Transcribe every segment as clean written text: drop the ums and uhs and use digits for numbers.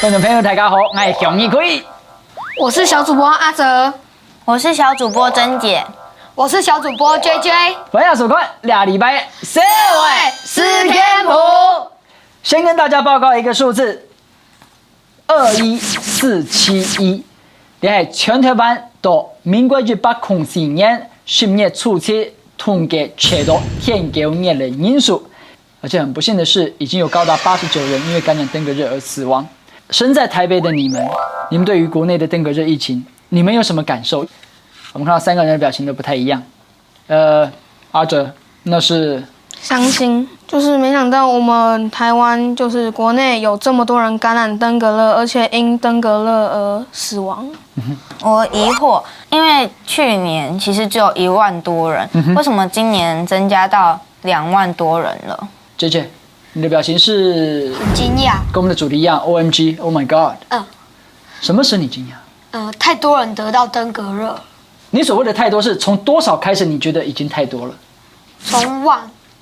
观众朋友大家好，我是熊一奎，我是小主播阿哲，我是小主播珍姐，我是小主播 JJ。欢迎收看2礼拜社会十天谱。先跟大家报告一个数字，21471，你係全台灣到民國104年10月初七統計取得天狗熱的人數，而且很不幸的是，已經有高達89人因為感染登革熱而死亡。身在台北的你們對於國內的登革熱疫情，你們有什麼感受？我們看到3個人的表情都不太一樣。阿哲，那是傷心，就是沒想到我們台灣就是國內有這麼多人感染登革熱，而且因登革熱而死亡。我疑惑，因為去年其實只有1萬多人，為什麼今年增加到2萬多人了？姐姐，你的表情是很驚訝，跟我們的主題一樣 ，OMG，Oh my God。什麼使你驚訝？太多人得到登革熱。你所謂的太多是從多少開始？你覺得已經太多了？從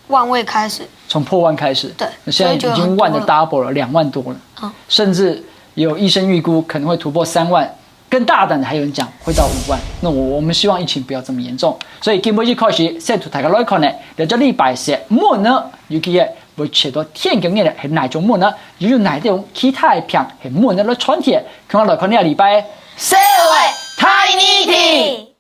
萬位開始，從破萬開始。對，那現在已經萬的 double 了，2萬多了。甚至有醫生預估可能會突破3萬，更大膽的還有人講會到5萬。那我們希望疫情不要這麼嚴重，所以今日開始先同大家來看呢，嚟咗禮拜四末呢，尤其係會取到天狗熱嘅係哪種末呢？又有哪種其他嘅片係末呢？來傳遞，看我來看呢個禮拜社會太議題。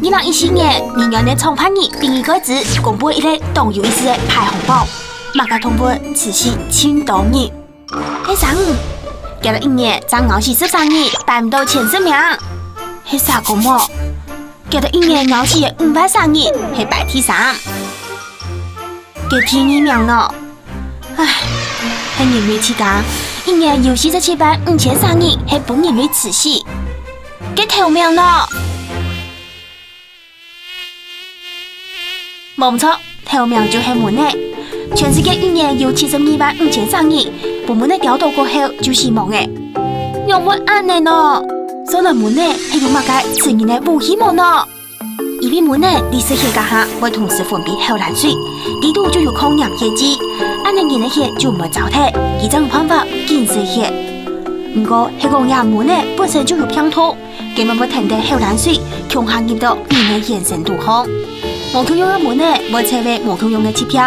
2014年2月的創辦日第一個字公布一個東有意思的排行榜，馬家通本持續青島日。第3日，隔了1年，在熬死13日，排唔到前10名。第3個末，隔了1年熬死的503日，係排第3。隔第2名咯，唉，係人類之家，1年有47萬5003日，係本人類慈禧。隔頭名咯。冇錯，頭名就係門呢。全世界1年有72萬5300人，部門的調度過後就死亡嘅。用乜安呢咯？所以門呢係用乜嘅自然的無希望咯。因為門呢歷史學家下會同時分泌核污水，呢度就有抗氧血劑，安尼人的血就唔會糟蹋，而種方法減少血。不過係講呀門呢本身就有偏頭，根本冇停得核污水，強行入到人的眼神度空。無通用嘅門呢，會測為無通用嘅疾病，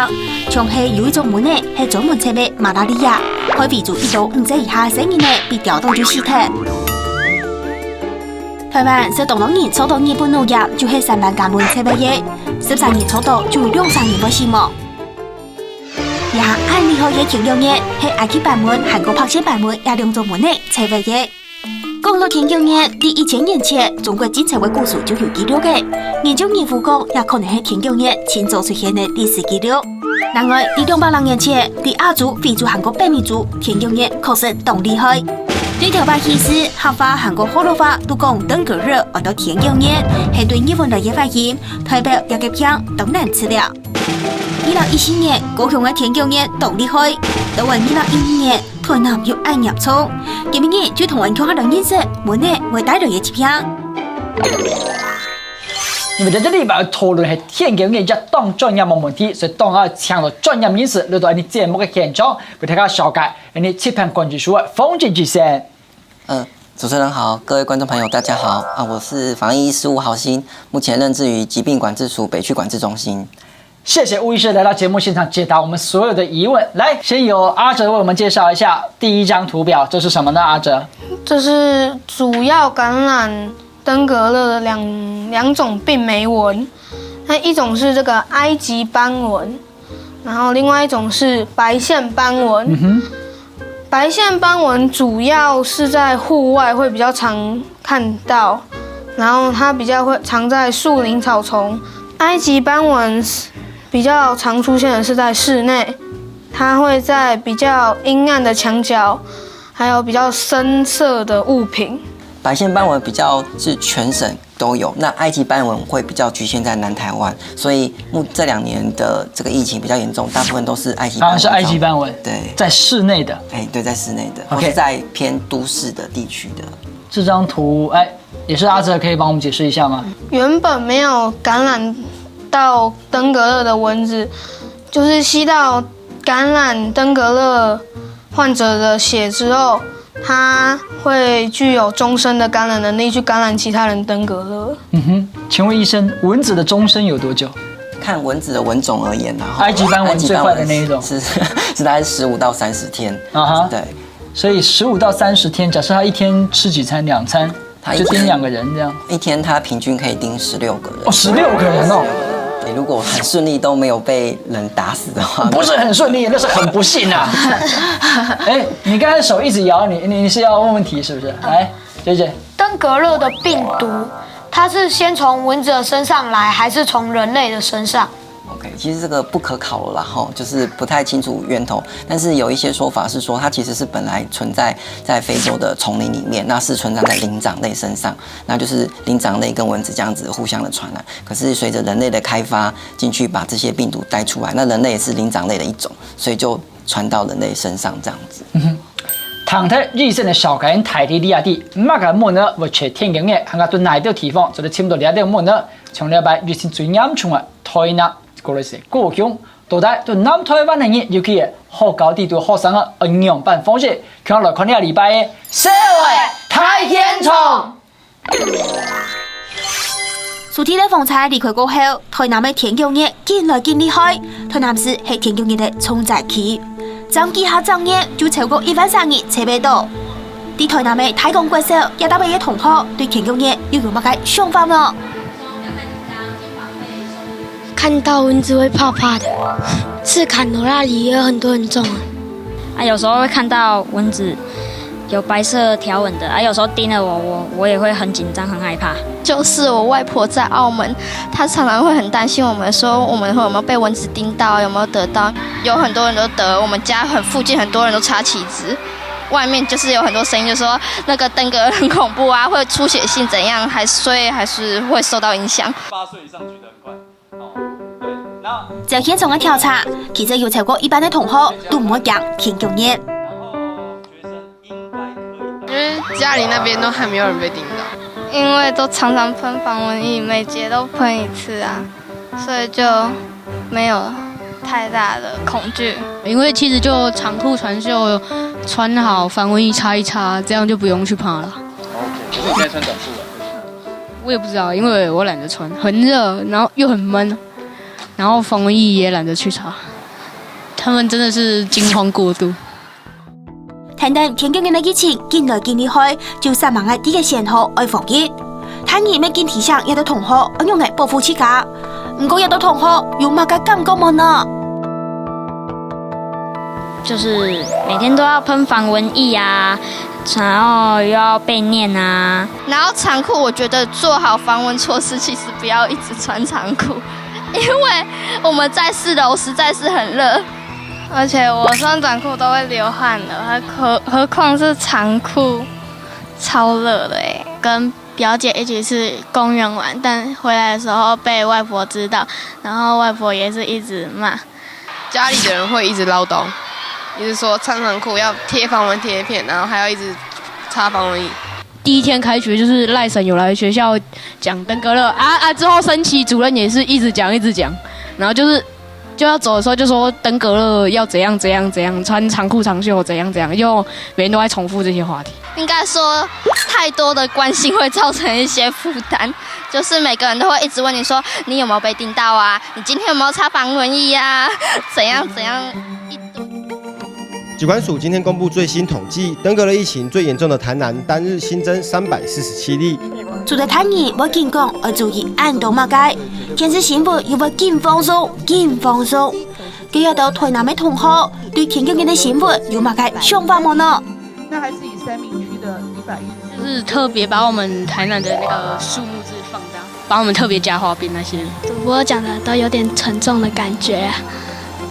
像係有一種門呢，係專門測為馬拉利亞，可以住1到5歲以下成人呢，被調動就死體。台灣是東東年初到日本農業就係3萬家門測為嘅，13年初到就2-3年會死亡。呀，很厲害嘅天狗熱係埃及版本、韓國拍攝版本也2種門呢測為嘅。講到天狗熱，第1000年前中國警察嘅故事就有記錄嘅。研究人婦講，也可能係天狗熱前早出現的歷史記錄。另外，第200年前，第亞洲、非洲、韓國北美洲天狗熱確實都厲害。對頭把戲師、客話、韓國河洛話都講登革熱或到天狗熱，係對日本來嘅發現，代表一個片都難治療。2014年，高雄嘅天狗熱都厲害，到2012年，台南又暗入衝，今年就同人講下兩件事，門呢會帶來嘅疾病。因為在這禮拜討論係天狗熱一檔專業冇問題，所以當我請到專業人士來到你節目嘅現場，為大家紹介你切片關注書嘅風景之先。主持人好，各位觀眾朋友大家好啊，我是防疫醫師吳豪興，目前任職於疾病管制署北區管制中心。謝謝吳醫師來到節目現場解答我們所有的疑問。來，先由阿哲為我們介紹一下第一張圖表，這是什麼呢？阿哲，這是主要感染登革熱的兩種病媒蚊，那一種是這個埃及斑蚊，然後另外一種是白線斑蚊。白線斑蚊主要是在戶外會比較常看到，然後它比較會常在樹林草叢。埃及斑蚊比較常出現的是在室內，它會在比較陰暗的牆角，還有比較深色的物品。白線斑蚊比較是全省都有，那埃及斑蚊會比較局限在南台灣，所以這2年的這個疫情比較嚴重，大部分都是埃及斑蚊。是埃及斑蚊，對，在室內的，對，在室內的，或是在偏都市的地區的。這張圖，也是阿哲可以幫我們解釋一下嗎？原本沒有感染到登革熱的蚊子，就是吸到感染登革熱患者的血之后，它会具有终身的感染能力，去感染其他人登革热。请问医生，蚊子的终身有多久？看蚊子的蚊种而言，然后埃及斑蚊最坏的那一种是大概15到30天。对。所以15到30天，假设他一天吃几餐？2餐，他就叮2个人这样。一天他平均可以叮16个人。16个人哦。对，如果很顺利都没有被人打死的话，不是很顺利，那是很不幸啊。你刚才手一直摇，你是要问问题是不是？来，姐姐。登革热的病毒，它是先从蚊子的身上来，还是从人类的身上？OK， 其实这个不可考了啦，就是不太清楚源头。但是有一些说法是说，它其实是本来存在非洲的丛林里面，那是存在在灵长类身上，那就是灵长类跟蚊子这样子互相的传染。可是随着人类的开发进去，把这些病毒带出来，那人类也是灵长类的一种，所以就传到人类身上这样子。唐太日本的小改台地利亚地，马个木呢，我却天经嘅，行个蹲哪啲地方，就得差唔多2啲木呢，從禮拜日前最嚴重嘅台南。過嚟時高雄，到底對南台灣嘅人，尤其係學校地對學生嘅營養辦方式，佢來看呢個禮拜嘅社會太天蟲。暑天的風采離開過後，台南的天氣熱越來越厲害，台南市係天氣熱的重災區，總計下整年就超過13700度。喺台南的太公國小也大批嘅同學對天氣熱又有乜嘅想法呢？看到蚊子会怕怕的，赤坎楼那里也有很多人中有时候会看到蚊子有白色条纹的，有时候叮了我也会很紧张很害怕。就是我外婆在澳门，她常常会很担心我们，说我们有没有被蚊子叮到，有没有得到，有很多人都得，我们家附近很多人都插旗子。外面就是有很多声音，就说那个登革热很恐怖啊，会出血性怎样，所以还是会受到影响。8岁以上举得很快。在現場嘅調查，其實有超過1半嘅同學都唔會講天氣熱。因為家裡那邊都還沒有人被叮到，因為都常常噴防蚊液，每節都噴1次啊，所以就沒有太大的恐懼。因為其實就長褲長袖穿好防蚊液擦一擦，這樣就不用去怕了。可是你現在穿短褲了？我也不知道，因為我懶得穿，很熱，然後又很悶。然後防蚊液也懶得去擦，他們真的是驚慌過度。台南天氣熱嘅疫情越來越厲害，就3萬嘅啲嘅先後愛防疫。睇而咩見提上有啲同學安用嚟保護自家，唔過有啲同學有乜嘅感覺冇呢？就是每天都要噴防蚊液啊，然後又要被念啊。然後長褲，我覺得做好防蚊措施，其實不要一直穿長褲。因為我們在4樓實在是很熱，而且我穿短褲都會流汗的，何況是長褲，超熱的哎！跟表姐一起去公園玩，但回來的時候被外婆知道，然後外婆也是一直罵。家裡的人會一直嘮叨，一直說穿長褲要貼防蚊貼片，然後還要一直擦防蚊液。第一天開學就是賴神有來學校講登革熱之後升旗主任也是一直講，然後就要走的時候就說登革熱要怎樣，穿長褲長袖怎樣，就每人都在重複這些話題。應該說太多的關心會造成一些負擔，就是每個人都會一直問你說你有沒有被叮到啊？你今天有沒有擦防蚊液啊？怎樣一堆。疾管署今天公布最新統計，登革熱疫情最嚴重的台南單日新增347例。住在台南要健康，要注意安全物件。天氣新聞又要更放鬆。今日到台南的同學對天氣熱的新聞有乜嘅想法冇呢？那還是以3民區的110，就是特別把我們台南的那個數目字放大，把我們特別加畫邊那些。主播講的都有點沉重的感覺。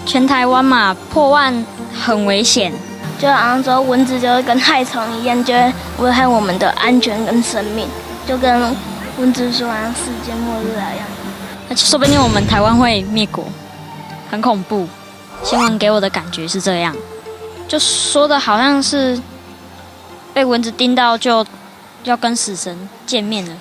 全台灣嘛，破萬很危險，就好像說蚊子就跟害蟲一樣，就會危害我們的安全跟生命，就跟蚊子說好像世界末日那樣。而且說不定我們台灣會滅國，很恐怖。新聞給我的感覺是這樣，就說的好像是被蚊子叮到就要跟死神見面了。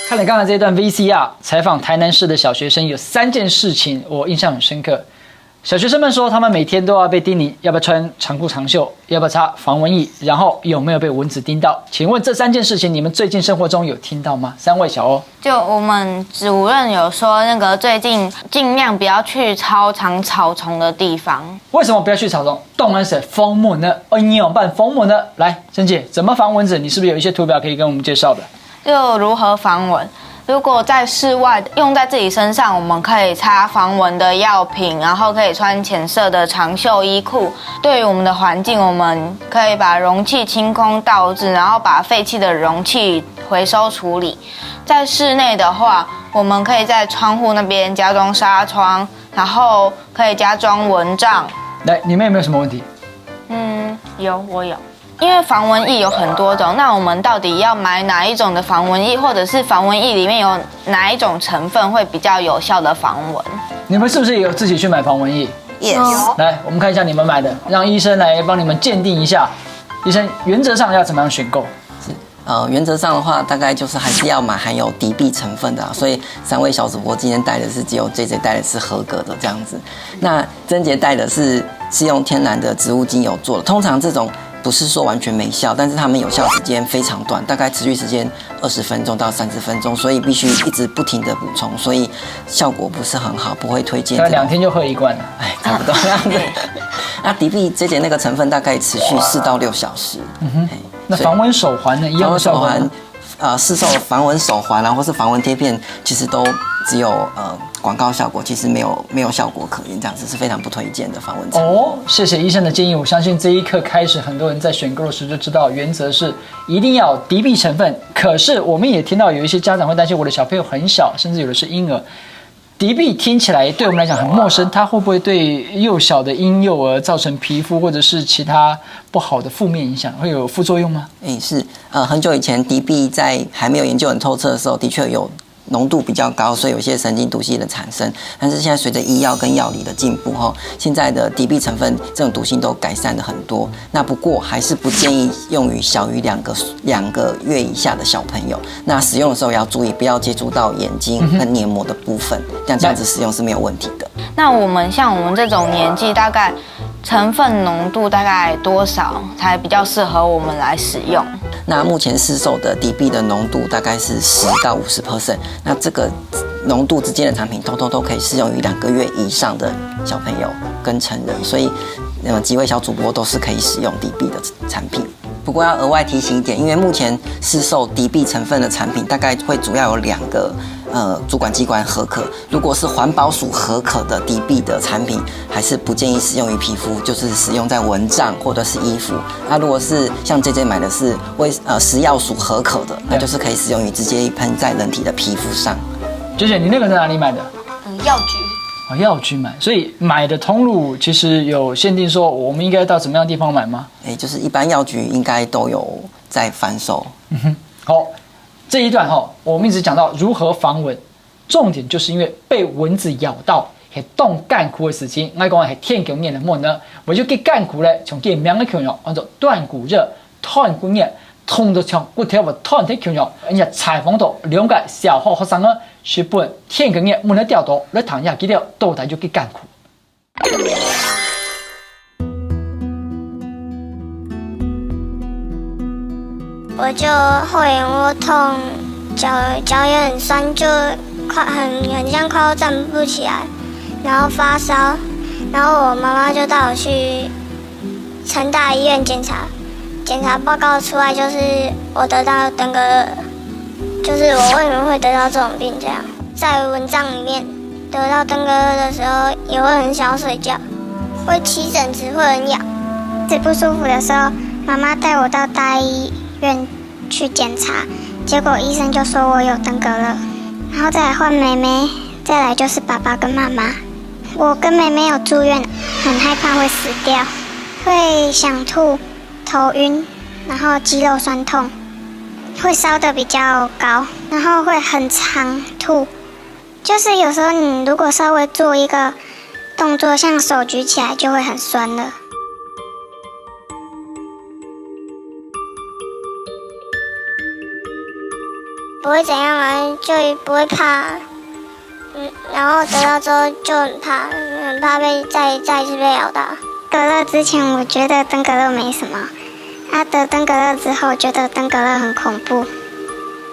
看了刚才这段 VCR 採訪台南市的小學生，有3件事情我印象很深刻。小学生们说，他们每天都要被叮咛要不要穿长裤长袖，要不要擦防蚊液，然后有没有被蚊子叮到。请问这3件事情，你们最近生活中有听到吗？3位小欧，就我们主任有说，那个最近尽量不要去超常草丛的地方。为什么不要去草丛？当然是防蚊呢。你有办防蚊呢？来，珍姐，怎么防蚊子？你是不是有一些图表可以跟我们介绍的？就如何防蚊。如果在室外用在自己身上，我们可以擦防蚊的药品，然后可以穿浅色的长袖衣裤。对于我们的环境，我们可以把容器清空倒置，然后把废弃的容器回收处理。在室内的话，我们可以在窗户那边加装纱窗，然后可以加装蚊帐。来，你们有没有什么问题？我有。因为防蚊液有很多种，那我们到底要买哪一种的防蚊液，或者是防蚊液里面有哪一种成分会比较有效的防蚊？你们是不是也有自己去买防蚊液？ Yes。来，我们看一下你们买的，让医生来帮你们鉴定一下。医生，原则上要怎么样选购？原则上的话，大概就是还是要买含有敌避成分的所以3位小主播今天带的是只有 JJ 带的是合格的这样子。那珍杰带的是用天然的植物精油做的，通常这种不是说完全没效，但是它们有效时间非常短，大概持续时间20分钟到30分钟，所以必须一直不停的补充，所以效果不是很好，不会推荐。那2天就喝1罐了，差不多这样子。那敌避这节那个成分大概持续4到6小时。那防蚊手环呢？一样的手环，市售防蚊手环或是防蚊贴片，其实都只有广告效果，其实没有效果可言，这样子是非常不推荐的防蚊产品。谢谢医生的建议，我相信这一刻开始，很多人在选购的时就知道，原则是一定要敌避成分。可是我们也听到有一些家长会担心，我的小朋友很小，甚至有的是婴儿。敌避听起来对我们来讲很陌生，它会不会对幼小的婴幼儿造成皮肤或者是其他不好的负面影响？会有副作用吗？是，很久以前敌避在还没有研究很透彻的时候，的确有浓度比较高，所以有些神经毒性的产生。但是现在随着医药跟药理的进步现在的敌避成分这种毒性都改善了很多。那不过还是不建议用于小于2个月以下的小朋友。那使用的时候要注意，不要接触到眼睛跟黏膜的部分，这样子使用是没有问题的。那我们这种年纪，大概成分浓度大概多少才比较适合我们来使用？那目前市售的敌避的浓度大概是10到50%，那这个浓度之间的产品，通通都可以适用于2个月以上的小朋友跟成人，所以几位小主播都是可以使用敌避的产品。不过要额外提醒一点，因为目前市售敌避成分的产品，大概会主要有2个主管机关核可。如果是环保署核可的敌避的产品，还是不建议使用于皮肤，就是使用在蚊帐或者是衣服。那如果是像 JJ 买的是食药署核可的，那就是可以使用于直接喷在人体的皮肤上。JJ，你那个在哪里买的？药局。药局买，所以买的通路其实有限定，说我们应该到什么样的地方买吗？就是一般药局应该都有在贩售。好，这一段我们一直讲到如何防蚊，重点就是因为被蚊子咬到，系冻干枯的事情，我讲系天狗眼的么呢？为咗给干枯咧，从给名嘅球肉，按照断骨热、断骨眼。痛到像骨头或断体球肉，人家采访到2個小學生啊，書本天狗眼冇得掉到，你躺下幾條到底就幾艱苦。我就后眼窝痛，脚也很酸，就很像快要站不起来，然后发烧，然后我妈妈就带我去成大医院检查。检查报告出来就是我得到登革热，就是我为什么会得到这种病这样。在蚊帐里面得到登革热的时候，也会很想要睡觉，会起疹子，会很痒。最不舒服的时候，妈妈带我到大医院去检查，结果医生就说我有登革热，然后再来换妹妹，再来就是爸爸跟妈妈。我跟妹妹有住院，很害怕会死掉，会想吐。头晕，然后肌肉酸痛，会烧得比较高，然后会很常吐。就是有时候你如果稍微做一个动作，像手举起来就会很酸了。不会怎样啊，就不会怕，然后得到之后就很怕被再一次被咬到。得乐之前我觉得登革热没什么，得登革热之后觉得登革热很恐怖，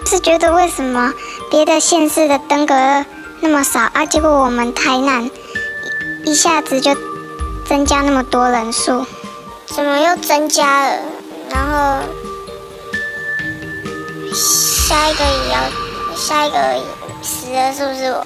是觉得为什么别的县市的登革热那么少结果我们台南一下子就增加那么多人数，怎么又增加了？然后下一个死的是不是我？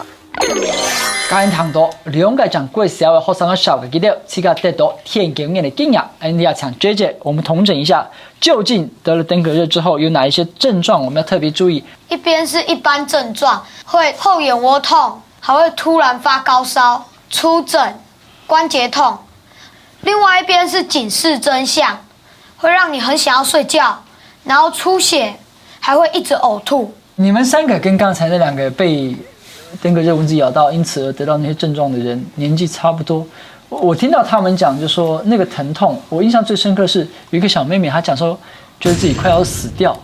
刚才谈到两个讲过小的学生的小个记录，这个得到田经验的经验，你要请姐姐我们统整一下，究竟得了登革热之后有哪一些症状我们要特别注意？一边是一般症状，会后眼窝痛，还会突然发高烧、出疹、关节痛；另外一边是警示真相，会让你很想要睡觉，然后出血，还会一直呕吐。你们三个跟刚才那两个被登革热蚊子咬到，因此而得到那些症状的人年纪差不多。我听到他们讲，就说那个疼痛，我印象最深刻的是有一个小妹妹，她讲说觉得自己快要死掉。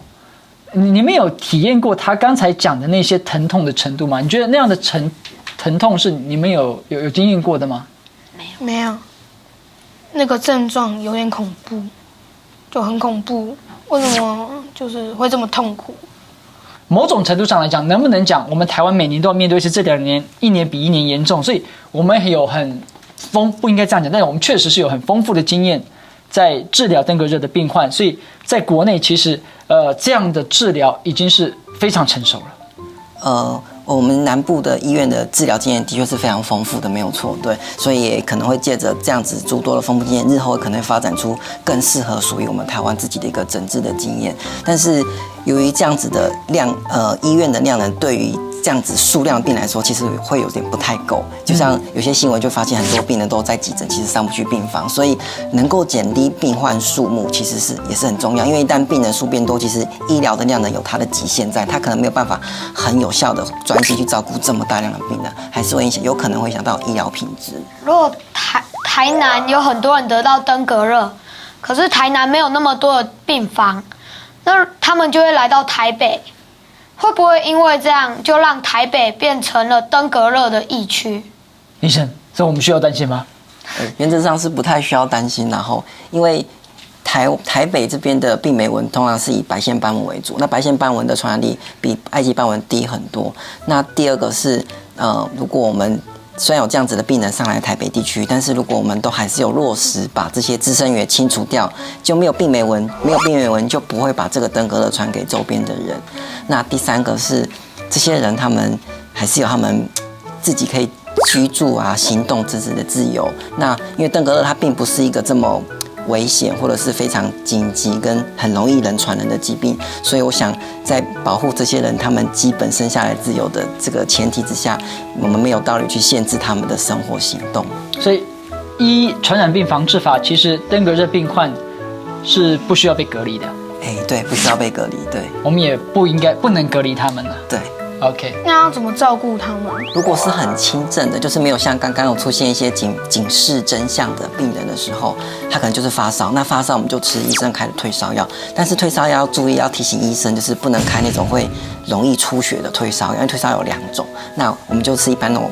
你们有体验过她刚才讲的那些疼痛的程度吗？你觉得那样的疼痛是你们有经验过的吗？没有，那个症状有点恐怖，就很恐怖。为什么就是会这么痛苦？某种程度上来讲，能不能讲我们台湾每年都要面对这2年一年比一年严重，所以我们有很不应该这样讲，但是我们确实是有很丰富的经验在治疗登革热的病患，所以在国内其实这样的治疗已经是非常成熟了。我们南部的医院的治疗经验的确是非常丰富的，没有错，对，所以也可能会借着这样子诸多的丰富经验，日后可能会发展出更适合属于我们台湾自己的一个诊治的经验。但是由于这样子的医院的量能对于这样子数量的病来说，其实会有点不太够。就像有些新闻就发现很多病人都在急诊，其实上不去病房，所以能够减低病患数目其实也是很重要。因为一旦病人数变多，其实医疗的量能有它的极限在，它可能没有办法很有效的专心去照顾这么大量的病人，还是会有可能会影响到医疗品质。如果台南有很多人得到登革热，可是台南没有那么多的病房，那他们就会来到台北。会不会因为这样就让台北变成了登革热的疫区？医生，这我们需要担心吗？原则上是不太需要担心，然后因为台北这边的病媒蚊通常是以白线斑蚊为主，那白线斑蚊的传染力比埃及斑蚊低很多。那第二个是如果我们虽然有这样子的病人上来台北地区，但是如果我们都还是有落实把这些滋生源清除掉，就没有病媒蚊，没有病媒蚊就不会把这个登革热传给周边的人。那第三个是这些人他们还是有他们自己可以居住行动自治的自由。那因为登革热它并不是一个这么危险或者是非常紧急跟很容易人传人的疾病，所以我想在保护这些人他们基本生下来自由的这个前提之下，我们没有道理去限制他们的生活行动。所以依传染病防治法，其实登革热病患是不需要被隔离的。对，不需要被隔离，对，我们也不能隔离他们了。对。OK， 那要怎么照顾他们？如果是很轻症的，就是没有像刚刚有出现一些警示真相的病人的时候，他可能就是发烧。那发烧我们就吃医生开的退烧药，但是退烧药要注意，要提醒医生，就是不能开那种会容易出血的退烧药，因为退烧药有2种。那我们就吃一般那种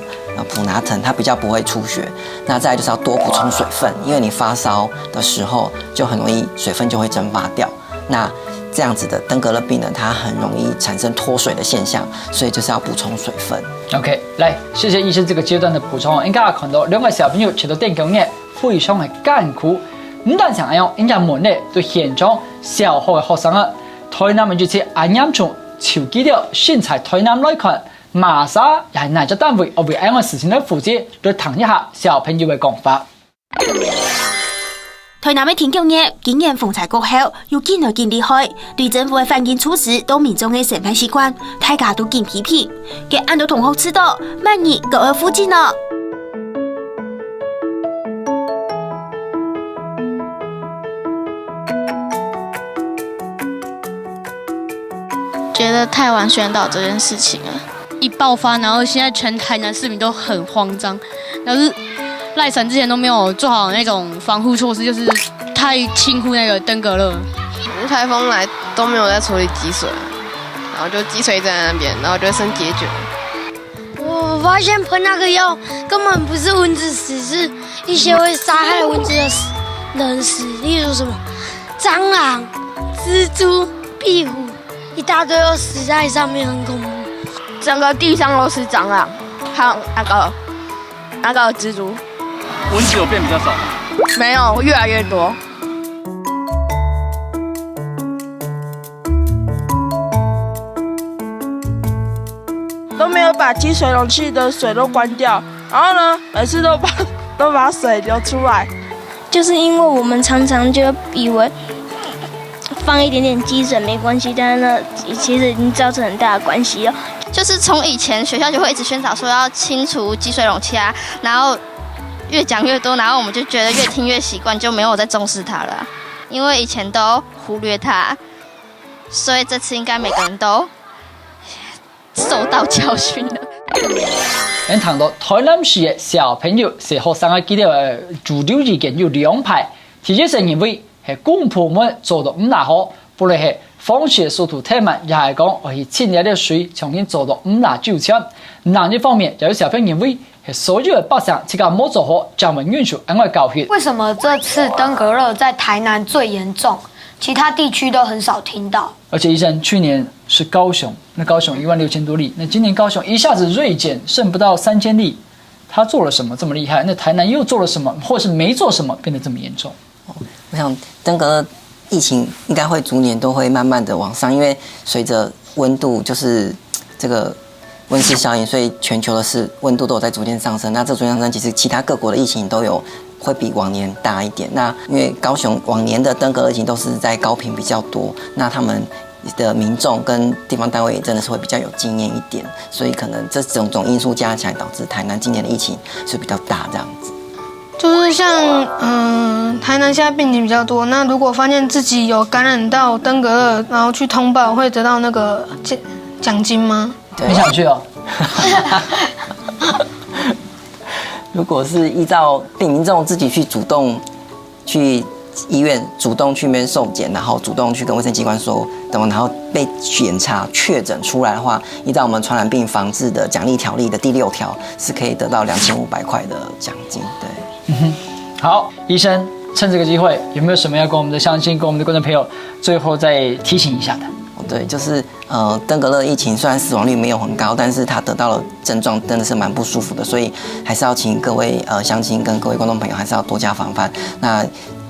普拿疼，它比较不会出血。那再来就是要多补充水分，因为你发烧的时候就很容易水分就会蒸发掉。那这样子的登革热病人，他很容易产生脱水的现象，所以就是要补充水分。OK， 来，谢谢医生这个阶段的补充。应该看到2個小朋友吃到電工業非常的艱苦，唔但想用，應該門咧對現場小學嘅學生啊，台南就似安陽從潮記了，現在台南來看，馬莎也係哪隻單位，我為安個事情嚟負責，來談一下小朋友嘅講法。台南的田工業經驗風采過後，又見來見厲害，對政府的反應措施到民眾的生活習慣，大家都見批評。給很多同學知道，萬一高二附近呢？觉得太晚宣导这件事情了，一爆发，然后现在全台南市民都很慌张，但是赖神之前都没有做好那种防护措施，就是太轻忽那个登革热。台风来都没有在处理积水，然后就积水在那边，然后就剩结卷。我发现喷那个药根本不是蚊子死，是一些会杀害蚊子的人死，例如什么蟑螂、蜘蛛、壁虎，一大堆都死在上面，很恐怖。整个地上都是蟑螂，还有那个蜘蛛。蚊子有变比较少吗？没有，越来越多。都没有把积水容器的水都关掉，然后呢，每次都把水流出来，就是因为我们常常就以为放一点点积水没关系，但是呢，其实已经造成很大的关系了。就是从以前学校就会一直宣导说要清除积水容器啊，然后越讲越多，然后我们就觉得越听越习惯，就没有再重视它了。因为以前都忽略它，所以这次应该每个人都受到教训了。咱谈到台南市的小朋友是学生嘅记得主流意見有兩派，第一是認為係公婆們做得唔大好，不論係放學速度太慢，也係講我係清理的水重新做得唔大周全。另一方面，又有小朋友認為係所有的百姓自己冇做好，將會允許額外教育。為什麼這次登革熱在台南最嚴重？其他地區都很少聽到。而且醫生，去年是高雄，那高雄16000多例，那今年高雄一下子锐減，剩不到3000例，他做了什麼這麼厲害？那台南又做了什麼，或是沒做什麼，變得這麼嚴重？我想登革熱疫情應該會逐年都會慢慢的往上，因為隨着溫度就是這個溫室效應，所以全球的溫度都有在逐漸上升。那這逐漸上升，其實其他各國的疫情都有會比往年大一點。那因為高雄往年的登革熱疫情都是在高屏比較多，那他們的民眾跟地方單位也真的是會比較有經驗一點，所以可能這種因素加起來導致台南今年的疫情是比較大這樣子。就是像台南現在病情比較多，那如果發現自己有感染到登革熱，然後去通報，會得到那個獎金嗎？你想去哦？如果是依照民眾自己去主動去醫院主動去那邊受檢，然後主動去跟衛生機關說，然後被檢查確診出來的話，依照我們傳染病防治的獎勵條例的第6條，是可以得到2500塊的獎金。對，好，醫生，趁這個機會，有沒有什麼要跟我們的鄉親、跟我們的觀眾朋友最後再提醒一下的？對，就是登革熱疫情雖然死亡率沒有很高，但是它得到的症狀真的是蠻不舒服的，所以還是要請各位鄉親跟各位觀眾朋友還是要多加防範。那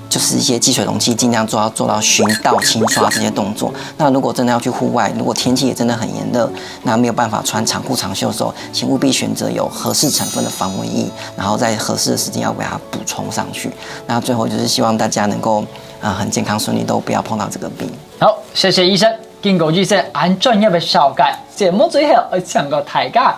就是一些積水容器盡量要做到巡倒清刷這些動作。那如果真的要去戶外，如果天氣也真的很炎熱，那沒有辦法穿長褲長袖的時候，請務必選擇有合適成分的防蚊液，然後在合適的時間要給它補充上去。那最後就是希望大家能夠很健康順利，都不要碰到這個病。好，謝謝醫生。經過醫生按專業的紹介，節目最後我請個大家，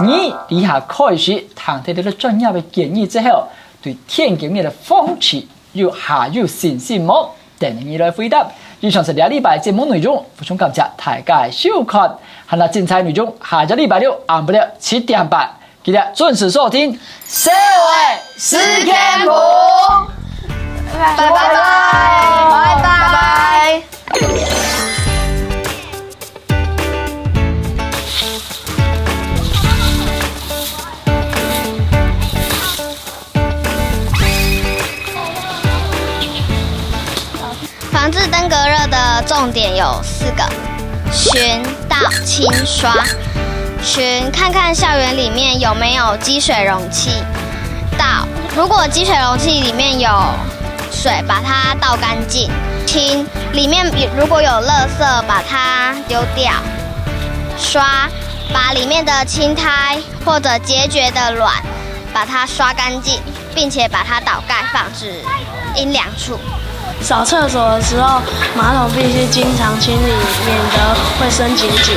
你以下開始聽到呢個專業的建議之後，對田徑業的風氣還有信心嗎？等你來回答。以上是2禮拜節目內容，非常感謝大家的收看，還有精彩內容下個禮拜六晏不了7點半，記得準時收聽。社會是天賦，拜拜拜拜。防治登革热的重点有4个：巡、倒、清、刷。巡，看看校园里面有没有积水容器；倒，如果积水容器里面有水，把它倒干净；清，里面如果有垃圾，把它丢掉；刷，把里面的青苔或者结节的卵，把它刷干净，并且把它倒盖放置阴凉处。扫厕所的时候，马桶必须经常清理，免得会生结节。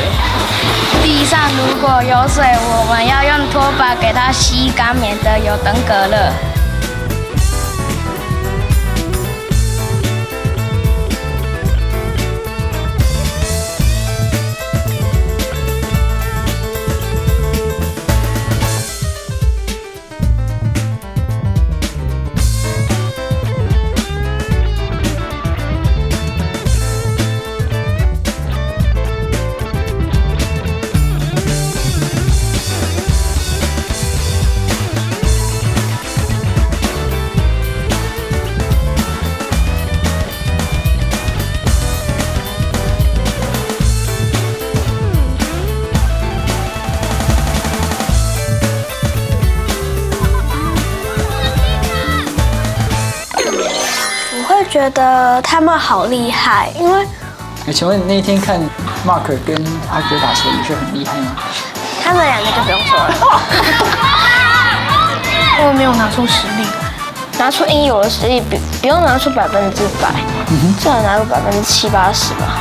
地上如果有水，我们要用拖把给它吸干，免得有登革热。觉得他们好厉害，因为请问那天看 Mark 跟阿哥打球，你觉得很厉害吗？他们两个就不用说了，他们没有拿出实力，拿出应有的实力，不用拿出100%，至少拿个70%-80%吧。